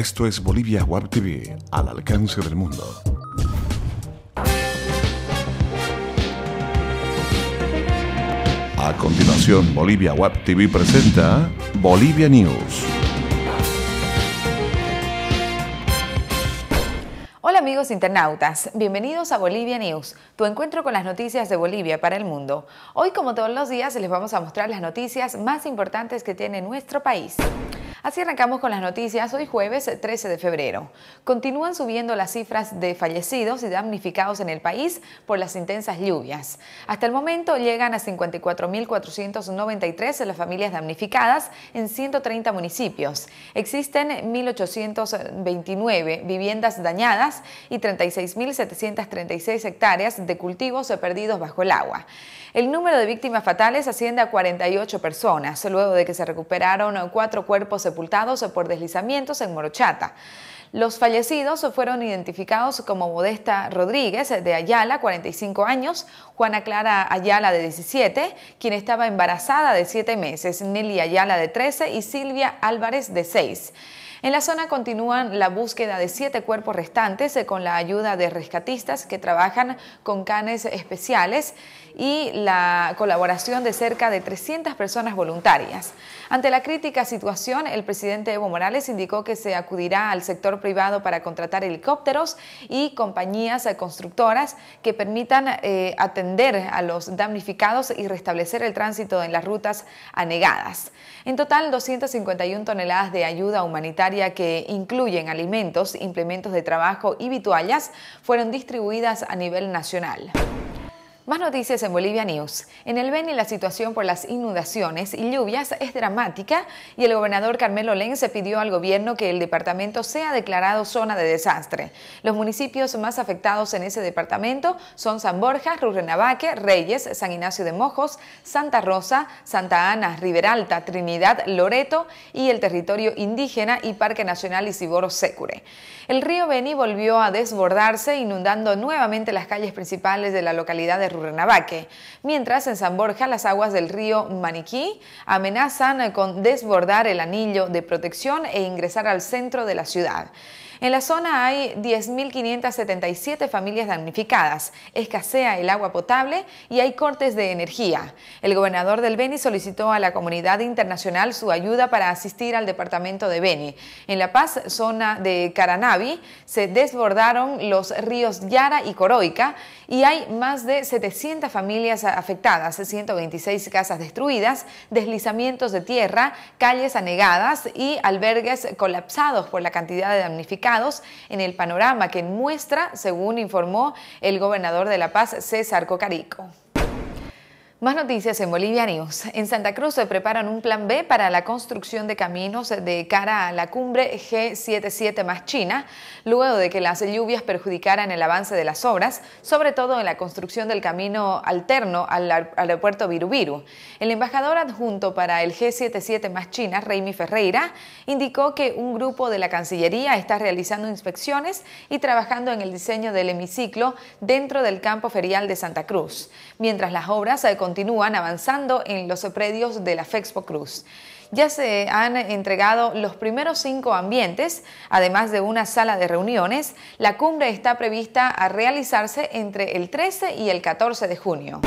Esto es Bolivia Web TV, al alcance del mundo. A continuación, Bolivia Web TV presenta Bolivia News. Hola amigos internautas, bienvenidos a Bolivia News, tu encuentro con las noticias de Bolivia para el mundo. Hoy, como todos los días, les vamos a mostrar las noticias más importantes que tiene nuestro país. Así arrancamos con las noticias hoy jueves 13 de febrero. Continúan subiendo las cifras de fallecidos y damnificados en el país por las intensas lluvias. Hasta el momento llegan a 54.493 las familias damnificadas en 130 municipios. Existen 1.829 viviendas dañadas y 36.736 hectáreas de cultivos perdidos bajo el agua. El número de víctimas fatales asciende a 48 personas, luego de que se recuperaron 4 cuerpos sepultados por deslizamientos en Morochata. Los fallecidos fueron identificados como Modesta Rodríguez, de Ayala, 45 años, Juana Clara Ayala, de 17, quien estaba embarazada de 7 meses, Nelly Ayala, de 13 y Silvia Álvarez, de 6. En la zona continúan la búsqueda de 7 cuerpos restantes con la ayuda de rescatistas que trabajan con canes especiales y la colaboración de cerca de 300 personas voluntarias. Ante la crítica situación, el presidente Evo Morales indicó que se acudirá al sector privado para contratar helicópteros y compañías constructoras que permitan atender a los damnificados y restablecer el tránsito en las rutas anegadas. En total, 251 toneladas de ayuda humanitaria que incluyen alimentos, implementos de trabajo y vituallas fueron distribuidas a nivel nacional. Más noticias en Bolivia News. En el Beni la situación por las inundaciones y lluvias es dramática y el gobernador Carmelo Lenz pidió al gobierno que el departamento sea declarado zona de desastre. Los municipios más afectados en ese departamento son San Borja, Rurrenabaque, Reyes, San Ignacio de Mojos, Santa Rosa, Santa Ana, Riberalta, Trinidad, Loreto y el territorio indígena y Parque Nacional Isiboro Sécure. El río Beni volvió a desbordarse, inundando nuevamente las calles principales de la localidad de Rurrenabaque, mientras en San Borja las aguas del río Maniquí amenazan con desbordar el anillo de protección e ingresar al centro de la ciudad. En la zona hay 10.577 familias damnificadas, escasea el agua potable y hay cortes de energía. El gobernador del Beni solicitó a la comunidad internacional su ayuda para asistir al departamento de Beni. En La Paz, zona de Caranavi, se desbordaron los ríos Yara y Coroica y hay más de 700 familias afectadas, 126 casas destruidas, deslizamientos de tierra, calles anegadas y albergues colapsados por la cantidad de damnificados en el panorama que muestra, según informó el gobernador de La Paz, César Cocarico. Más noticias en Bolivia News. En Santa Cruz se preparan un plan B para la construcción de caminos de cara a la cumbre G77 más China, luego de que las lluvias perjudicaran el avance de las obras, sobre todo en la construcción del camino alterno al aeropuerto Viru-Viru. El embajador adjunto para el G77 más China, Raimi Ferreira, indicó que un grupo de la Cancillería está realizando inspecciones y trabajando en el diseño del hemiciclo dentro del campo ferial de Santa Cruz, mientras las obras continúan avanzando en los predios de la Fexpo Cruz. Ya se han entregado los primeros 5 ambientes, además de una sala de reuniones. La cumbre está prevista a realizarse entre el 13 y el 14 de junio.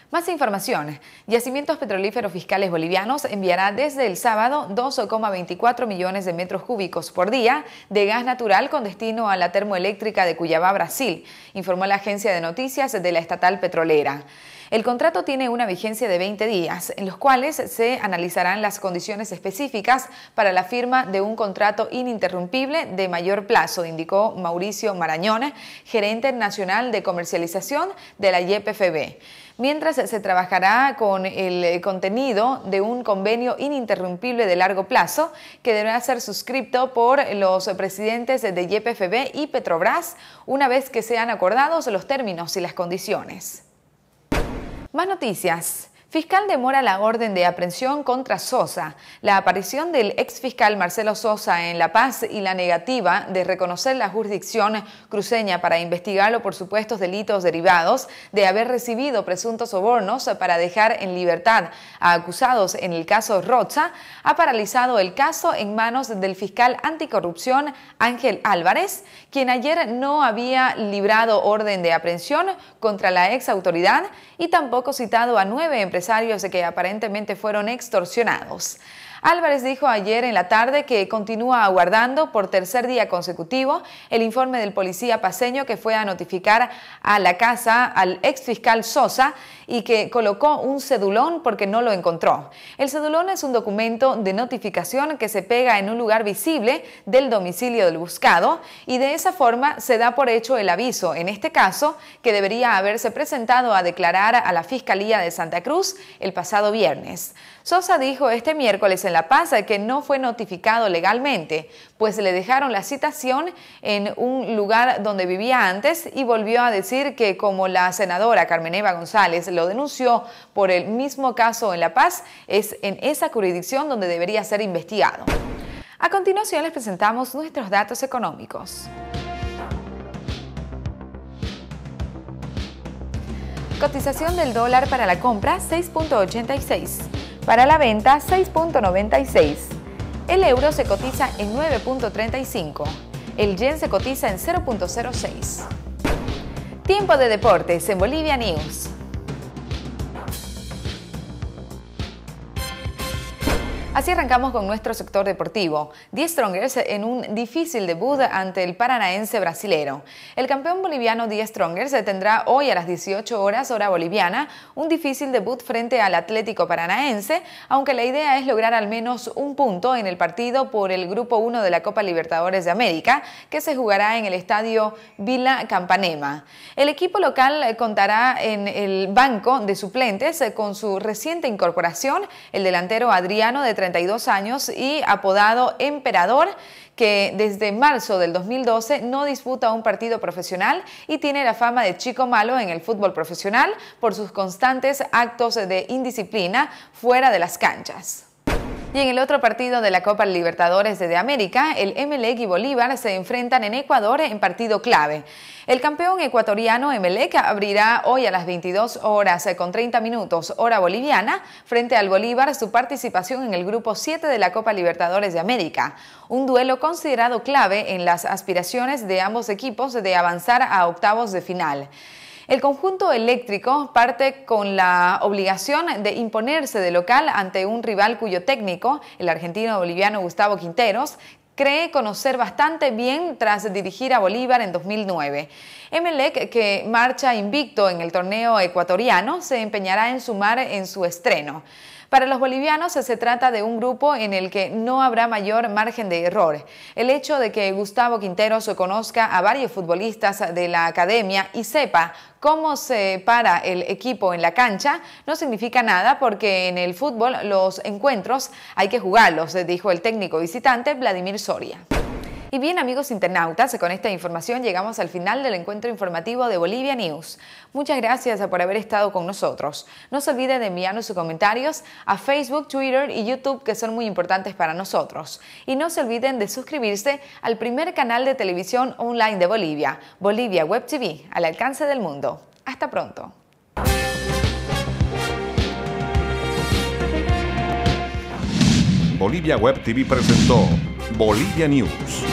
Más información. Yacimientos Petrolíferos Fiscales Bolivianos enviará desde el sábado 2,24 millones de metros cúbicos por día de gas natural con destino a la termoeléctrica de Cuiabá, Brasil, informó la agencia de noticias de la estatal petrolera. El contrato tiene una vigencia de 20 días, en los cuales se analizarán las condiciones específicas para la firma de un contrato ininterrumpible de mayor plazo, indicó Mauricio Marañón, gerente nacional de comercialización de la YPFB. Mientras se trabajará con el contenido de un convenio ininterrumpible de largo plazo que deberá ser suscrito por los presidentes de YPFB y Petrobras una vez que sean acordados los términos y las condiciones. Más noticias. Fiscal demora la orden de aprehensión contra Sosa. La aparición del exfiscal Marcelo Sosa en La Paz y la negativa de reconocer la jurisdicción cruceña para investigarlo por supuestos delitos derivados de haber recibido presuntos sobornos para dejar en libertad a acusados en el caso Rocha ha paralizado el caso en manos del fiscal anticorrupción Ángel Álvarez, quien ayer no había librado orden de aprehensión contra la ex autoridad y tampoco citado a 9 empresarios que aparentemente fueron extorsionados. Álvarez dijo ayer en la tarde que continúa aguardando por tercer día consecutivo el informe del policía paceño que fue a notificar a la casa al exfiscal Sosa y que colocó un cedulón porque no lo encontró. El cedulón es un documento de notificación que se pega en un lugar visible del domicilio del buscado y de esa forma se da por hecho el aviso, en este caso, que debería haberse presentado a declarar a la Fiscalía de Santa Cruz el pasado viernes. Sosa dijo este miércoles en La Paz que no fue notificado legalmente, pues le dejaron la citación en un lugar donde vivía antes y volvió a decir que como la senadora Carmen Eva González lo denunció por el mismo caso en La Paz, es en esa jurisdicción donde debería ser investigado. A continuación les presentamos nuestros datos económicos. Cotización del dólar para la compra 6.86, para la venta 6.96. El euro se cotiza en 9.35, el yen se cotiza en 0.06. Tiempo de deportes en Bolivia News. Así arrancamos con nuestro sector deportivo. Die Strongers en un difícil debut ante el paranaense brasilero. El campeón boliviano Die Strongers tendrá hoy a las 18 horas hora boliviana un difícil debut frente al Atlético Paranaense, aunque la idea es lograr al menos un punto en el partido por el Grupo 1 de la Copa Libertadores de América, que se jugará en el estadio Villa Campanema. El equipo local contará en el banco de suplentes con su reciente incorporación, el delantero Adriano de 32 años y apodado Emperador, que desde marzo del 2012 no disputa un partido profesional y tiene la fama de chico malo en el fútbol profesional por sus constantes actos de indisciplina fuera de las canchas. Y en el otro partido de la Copa Libertadores de América, el Emelec y Bolívar se enfrentan en Ecuador en partido clave. El campeón ecuatoriano Emelec abrirá hoy a las 22 horas con 30 minutos hora boliviana frente al Bolívar su participación en el Grupo 7 de la Copa Libertadores de América. Un duelo considerado clave en las aspiraciones de ambos equipos de avanzar a octavos de final. El conjunto eléctrico parte con la obligación de imponerse de local ante un rival cuyo técnico, el argentino-boliviano Gustavo Quinteros, cree conocer bastante bien tras dirigir a Bolívar en 2009. Emelec, que marcha invicto en el torneo ecuatoriano, se empeñará en sumar en su estreno. Para los bolivianos se trata de un grupo en el que no habrá mayor margen de error. El hecho de que Gustavo Quinteros conozca a varios futbolistas de la academia y sepa cómo se para el equipo en la cancha no significa nada porque en el fútbol los encuentros hay que jugarlos, dijo el técnico visitante Vladimir Soria. Y bien, amigos internautas, con esta información llegamos al final del encuentro informativo de Bolivia News. Muchas gracias por haber estado con nosotros. No se olviden de enviarnos sus comentarios a Facebook, Twitter y YouTube, que son muy importantes para nosotros. Y no se olviden de suscribirse al primer canal de televisión online de Bolivia, Bolivia Web TV, al alcance del mundo. Hasta pronto. Bolivia Web TV presentó Bolivia News.